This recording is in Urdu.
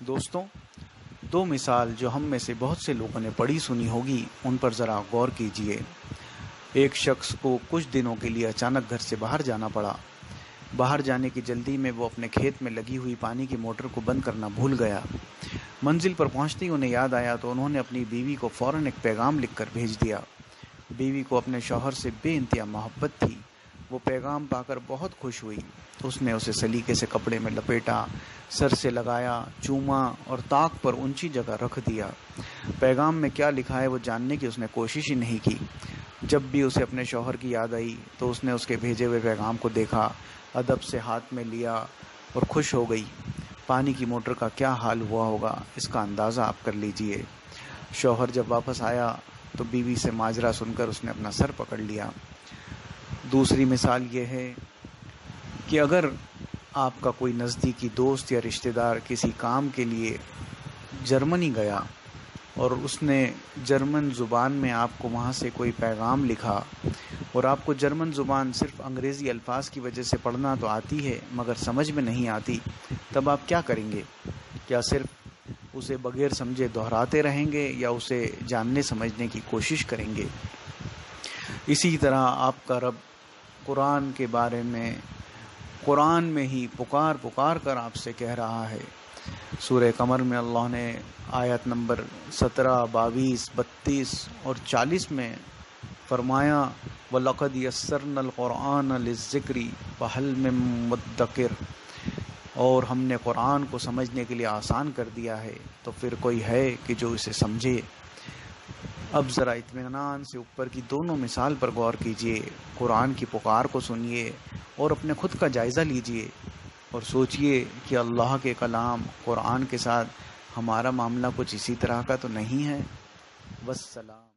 دوستوں، دو مثال جو ہم میں سے بہت سے لوگوں نے پڑھی سنی ہوگی، ان پر ذرا غور کیجئے۔ ایک شخص کو کچھ دنوں کے لیے اچانک گھر سے باہر جانا پڑا۔ باہر جانے کی جلدی میں وہ اپنے کھیت میں لگی ہوئی پانی کی موٹر کو بند کرنا بھول گیا۔ منزل پر پہنچتے ہی انہیں یاد آیا تو انہوں نے اپنی بیوی کو فوراً ایک پیغام لکھ کر بھیج دیا۔ بیوی کو اپنے شوہر سے بے انتہا محبت تھی۔ وہ پیغام پا کر بہت خوش ہوئی۔ اس نے اسے سلیقے سے کپڑے میں لپیٹا، سر سے لگایا، چوما اور طاق پر اونچی جگہ رکھ دیا۔ پیغام میں کیا لکھا ہے وہ جاننے کی اس نے کوشش ہی نہیں کی۔ جب بھی اسے اپنے شوہر کی یاد آئی تو اس نے اس کے بھیجے ہوئے پیغام کو دیکھا، ادب سے ہاتھ میں لیا اور خوش ہو گئی۔ پانی کی موٹر کا کیا حال ہوا ہوگا، اس کا اندازہ آپ کر لیجئے۔ شوہر جب واپس آیا تو بیوی سے ماجرا سن کر اس نے اپنا سر پکڑ لیا۔ دوسری مثال یہ ہے کہ اگر آپ کا کوئی نزدیکی دوست یا رشتہ دار کسی کام کے لیے جرمنی گیا اور اس نے جرمن زبان میں آپ کو وہاں سے کوئی پیغام لکھا، اور آپ کو جرمن زبان صرف انگریزی الفاظ کی وجہ سے پڑھنا تو آتی ہے مگر سمجھ میں نہیں آتی، تب آپ کیا کریں گے؟ کیا صرف اسے بغیر سمجھے دہراتے رہیں گے یا اسے جاننے سمجھنے کی کوشش کریں گے؟ اسی طرح آپ کا رب قرآن کے بارے میں قرآن میں ہی پکار پکار کر آپ سے کہہ رہا ہے۔ سورہ قمر میں اللہ نے آیت نمبر 17، 22، 32 اور 40 میں فرمایا وَلَقَدْ يَسَّرْنَا الْقُرْآنَ لِلذِّكْرِ فَهَلْ مِن مُدَّكِرٍ، اور ہم نے قرآن کو سمجھنے کے لیے آسان کر دیا ہے، تو پھر کوئی ہے کہ جو اسے سمجھے۔ اب ذرا اطمینان سے اوپر کی دونوں مثال پر غور کیجئے، قرآن کی پکار کو سنیے اور اپنے خود کا جائزہ لیجئے اور سوچئے کہ اللہ کے کلام قرآن کے ساتھ ہمارا معاملہ کچھ اسی طرح کا تو نہیں ہے۔ والسلام۔